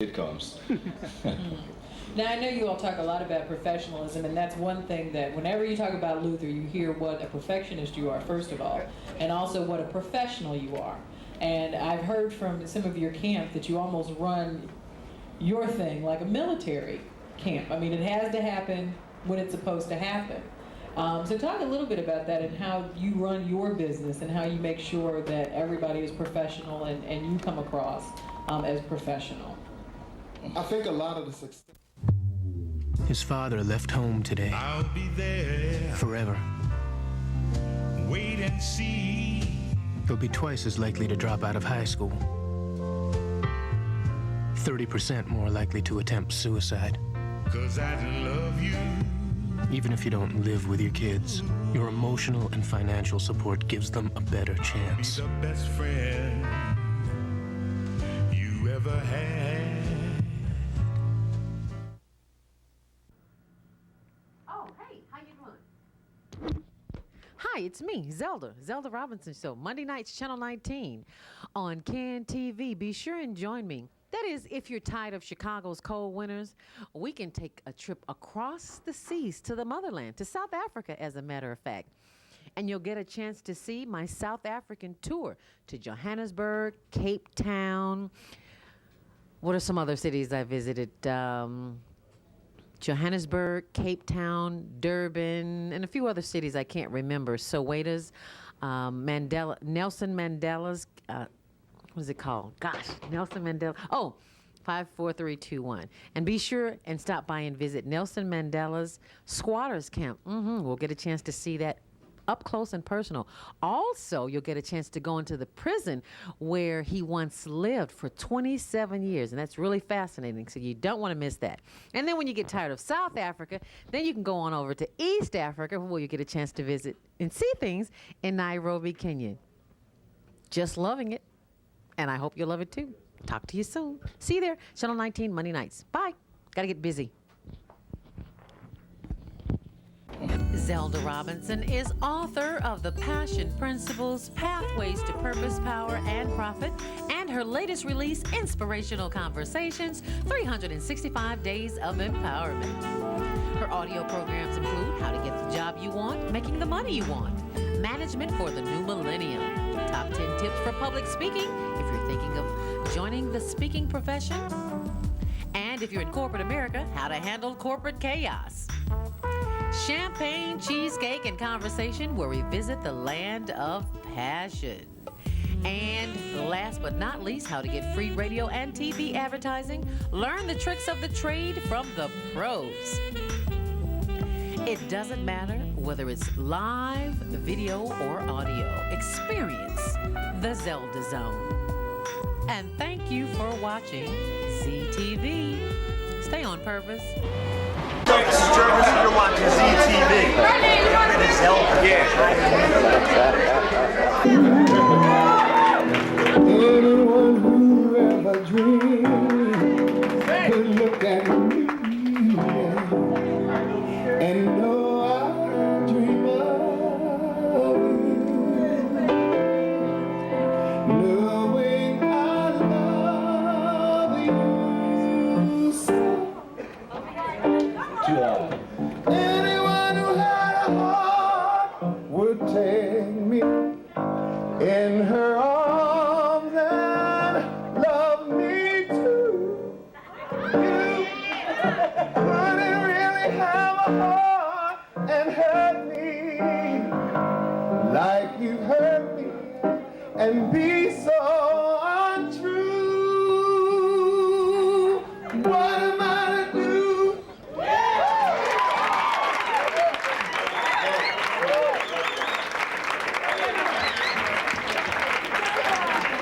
it comes. Now, I know you all talk a lot about professionalism, and that's one thing that whenever you talk about Luther, you hear what a perfectionist you are, first of all, and also what a professional you are. And I've heard from some of your camp that you almost run your thing like a military camp. I mean, it has to happen when it's supposed to happen. So talk a little bit about that and how you run your business and how you make sure that everybody is professional and you come across as professional. I think a lot of the success. His father left home today. I'll be there. Forever. Wait and see. He'll be twice as likely to drop out of high school. 30% more likely to attempt suicide. 'Cause I love you. Even if you don't live with your kids, your emotional and financial support gives them a better chance. I'll be the best friend you ever had. Oh, hey, how you doing? Hi, it's me, Zelda Robinson Show, Monday nights, Channel 19 on CAN TV. Be sure and join me. That is, if you're tired of Chicago's cold winters, we can take a trip across the seas to the motherland, to South Africa, as a matter of fact. And you'll get a chance to see my South African tour to Johannesburg, Cape Town. What are some other cities I visited? Johannesburg, Cape Town, Durban, and a few other cities I can't remember. Soweto's, Nelson Mandela's, what is it called? Gosh, Nelson Mandela. Oh, 54321. And be sure and stop by and visit Nelson Mandela's squatters camp. We'll get a chance to see that up close and personal. Also, you'll get a chance to go into the prison where he once lived for 27 years, and that's really fascinating, so you don't want to miss that. And then when you get tired of South Africa, then you can go on over to East Africa, where you get a chance to visit and see things in Nairobi, Kenya. Just loving it, and I hope you'll love it too. Talk to you soon. See you there, Channel 19, Monday nights. Bye. Gotta get busy. Zelda Robinson is author of The Passion Principles, Pathways to Purpose, Power, and Profit, and her latest release, Inspirational Conversations, 365 Days of Empowerment. Her audio programs include How to Get the Job You Want, Making the Money You Want, Management for the New Millennium, Top 10 Tips for Public Speaking, if you're thinking of joining the speaking profession, and if you're in corporate America, How to Handle Corporate Chaos. Champagne, cheesecake, and conversation, where we visit the land of passion. And last but not least, how to get free radio and TV advertising. Learn the tricks of the trade from the pros. It doesn't matter whether it's live, video, or audio. Experience the Zelda Zone. And thank you for watching ZTV. Stay on purpose. You're watching ZTV. Anyone who ever dreamed could look at me and know I dream of you. Knowing I love you so. Anyone who had a heart would take me in her arms and love me too. You couldn't really have a heart and hurt me like you hurt me and be so untrue. What am I to do?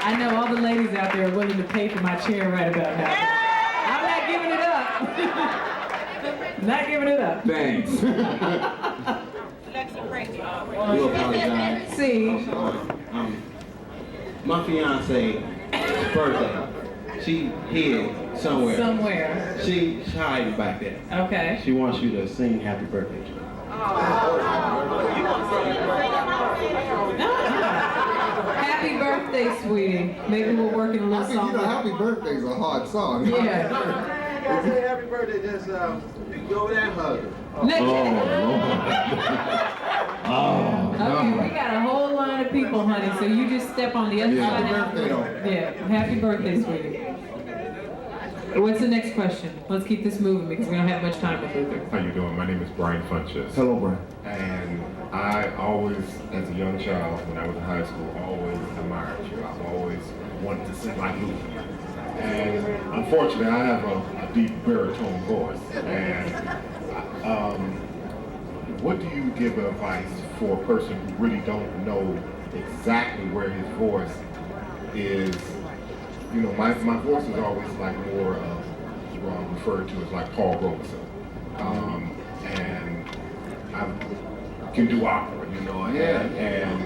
I know all the ladies out there are willing to pay for my chair right about now. I'm not giving it up. Not giving it up. Thanks. Do apologize. See, My fiance's birthday. She hid somewhere. somewhere. She's hiding back there. Okay. She wants you to sing happy birthday to her. Happy birthday. birthday, sweetie. Maybe we'll work in a little song. Happy birthday's a hard song. Yeah. I say happy birthday, just go over there and hug her. Okay, we got a whole line of people, honey, so you just step on the other side. Happy birthday, though. Yeah, happy birthday, sweetie. What's the next question? Let's keep this moving because we don't have much time with Luther. How you doing? My name is Brian Funches. Hello, Brian. And I always, as a young child, when I was in high school, always admired you. I always wanted to sing like Luther. And unfortunately, I have a deep baritone voice. And what do you give advice for a person who really don't know exactly where his voice is? You know, my voice is always like more of what I'm referred to as like Paul Robeson. And I can do opera, you know, and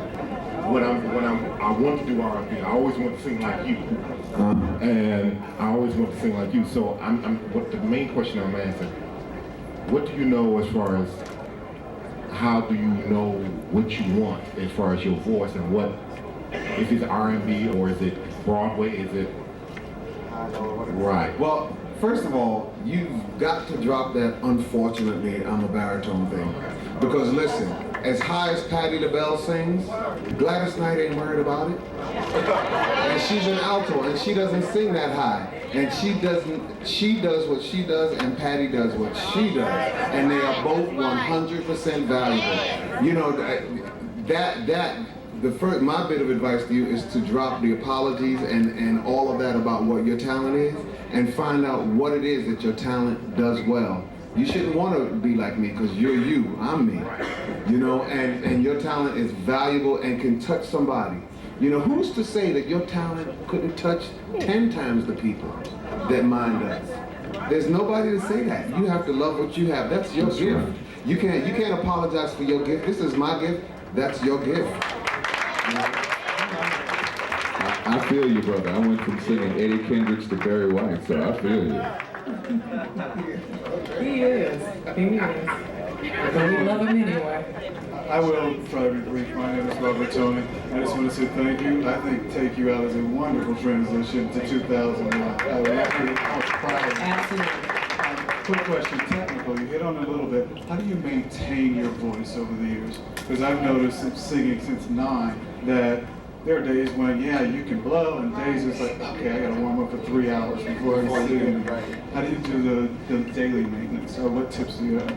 when I want to do R&B, I always want to sing like you. And I always want to sing like you. So what the main question I'm asking, what do you know as far as how do you know what you want as far as your voice and what, if it's R&B or is it Broadway, is it? Right. Well, first of all, you've got to drop that unfortunately I'm a baritone thing. Because listen, as high as Patti LaBelle sings, Gladys Knight ain't worried about it. And she's an alto and she doesn't sing that high. And she does what she does and Patti does what she does. And they are both 100% valuable. You know, my bit of advice to you is to drop the apologies and all of that about what your talent is and find out what it is that your talent does well. You shouldn't want to be like me because you're you, I'm me. You know, and your talent is valuable and can touch somebody. You know, who's to say that your talent couldn't touch 10 times the people that mine does? There's nobody to say that. You have to love what you have. That's your gift. Right. You can't apologize for your gift. This is my gift. That's your gift. I feel you, brother. I went from singing Eddie Kendricks to Barry White, so I feel you. He is. But we love him anyway. I will try to be brief. My name is Robert Tony. I just want to say thank you. I think Take You Out is a wonderful transition to 2001. I was proud of it. Absolutely. Quick question, technical. You hit on it a little bit. How do you maintain your voice over the years? Because I've noticed since singing since 9 that there are days when, yeah, you can blow, and days it's like, okay, I got to warm up for 3 hours before I can sing. How do you do the daily maintenance? Or what tips do you have?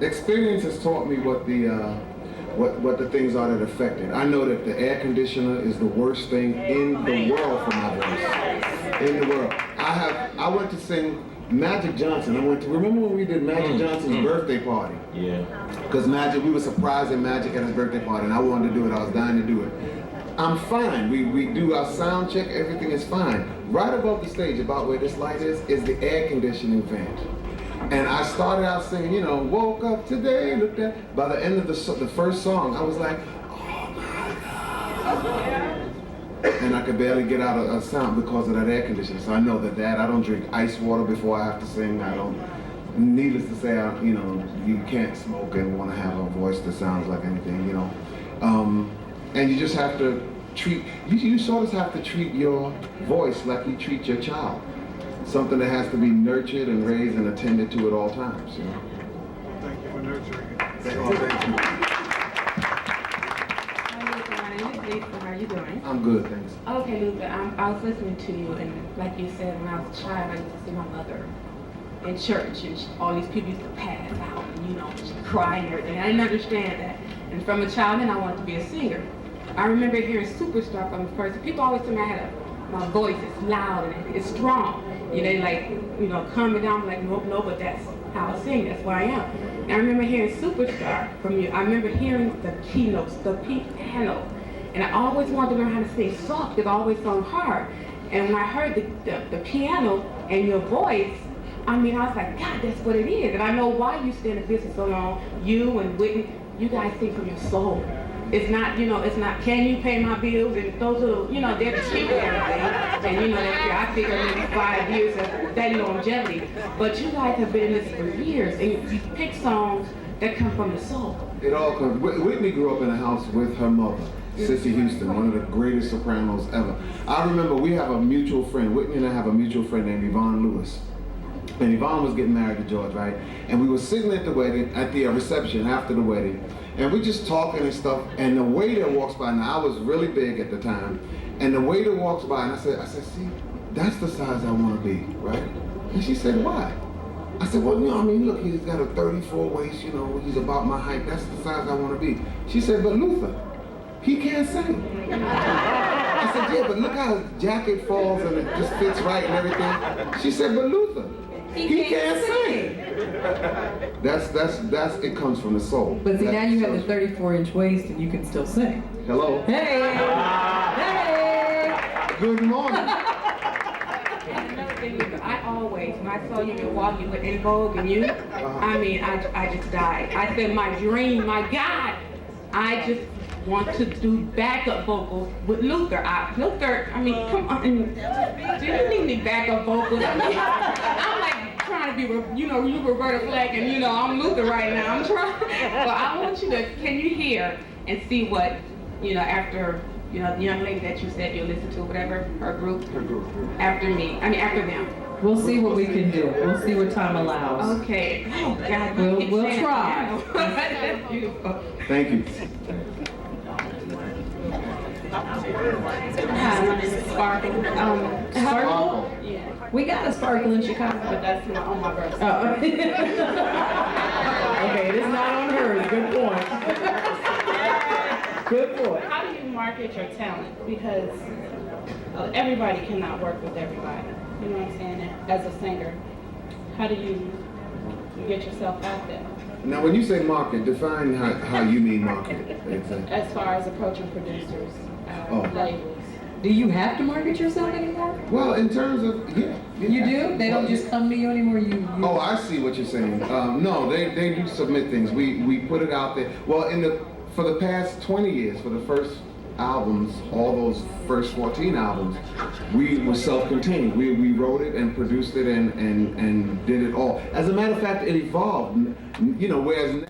Experience has taught me what the things are that affect it. I know that the air conditioner is the worst thing in the world for my voice. In the world. I went to sing Magic Johnson. Remember when we did Magic Johnson's birthday party? Yeah. Because we were surprising Magic at his birthday party, and I wanted to do it. I was dying to do it. I'm fine. We do our sound check. Everything is fine. Right above the stage, about where this light is the air conditioning vent. And I started out singing, you know, woke up today, looked at. By the end of the first song, I was like, oh my God. And I could barely get out a sound because of that air conditioner. So I know that I don't drink ice water before I have to sing. Needless to say, you can't smoke and want to have a voice that sounds like anything, you know. And you just have to you sort of have to treat your voice like you treat your child. Something that has to be nurtured and raised and attended to at all times, you know. Thank you for nurturing it. Thank you. My name is Lisa. How are you doing? I'm good, thanks. Okay, Luther, I was listening to you, and like you said, when I was a child, I used to see my mother in church, and all these people used to pass out, and you know, she'd cry and everything. I didn't understand that. And from a child, then I wanted to be a singer. I remember hearing Superstar from the first. People always tell me my voice is loud and it's strong. You know, like, you know, calm me down, like, no, but that's how I sing, that's what I am. And I remember hearing Superstar from you. I remember hearing the keynotes, the piano. And I always wanted to learn how to sing soft because I always sung hard. And when I heard the piano and your voice, I was like, God, that's what it is. And I know why you stay in the business so long. You and Whitney, you guys sing from your soul. It's not, you know, it's not, can you pay my bills? And those little, you know, they're the cheap and everything. And, you know, I figure maybe 5 years of that longevity. But you guys have been in this for years, and you pick songs that come from the soul. It all comes. Whitney grew up in a house with her mother. Sissy Houston, one of the greatest sopranos ever. I remember we have a mutual friend, Whitney and I have a mutual friend named Yvonne Lewis. And Yvonne was getting married to George, right? And we were sitting at the wedding, at the reception after the wedding, and we just talking and stuff, and the waiter walks by. Now I was really big at the time, and the waiter walks by, and I said, see, that's the size I want to be, right? And she said, why? I said, well, you know, I mean, look, he's got a 34 waist, you know, he's about my height, that's the size I want to be. She said, but Luther, he can't sing. I said, yeah, but look how his jacket falls and it just fits right and everything. She said, but Luther, he can't sing. That's it comes from the soul. But see, now you have the 34-inch waist and you can still sing. Hello. Hey! Hey! Good morning. And another thing is, I always, when I saw you in Milwaukee with In Vogue and you, I mean, I just died. I said, my dream, my God, I just want to do backup vocals with Luther. Luther, I mean, come on, do you need me backup vocals? I mean, I'm like trying to be, you know, you Roberta Flack and, you know, I'm Luther right now. I'm trying, but I want you to, can you hear and see what, you know, after, you know, the young lady that you said you listen to, whatever, her group, after me, I mean, after them. We'll see what we can do. We'll see what time allows. Okay. Oh, God. We'll try. That's beautiful. Thank you. Hi, my name is Sparkle. Sparkle? Yeah. We got a Sparkle in Chicago. But that's not on my birth. Oh. Okay, it is not on hers. Good point. Good point. How do you market your talent? Because everybody cannot work with everybody. You know what I'm saying? As a singer, how do you get yourself out there? Now, when you say market, define how you mean market. Exactly. As far as approaching producers, labels. Do you have to market yourself anymore? Well, in terms of, yeah. You do? They don't just come to you anymore? Oh, I see what you're saying. No, they do submit things. We put it out there. Well, for the past 20 years, for the first albums, all those first 14 albums, we were self-contained. We wrote it and produced it and did it all. As a matter of fact, it evolved. You know, whereas now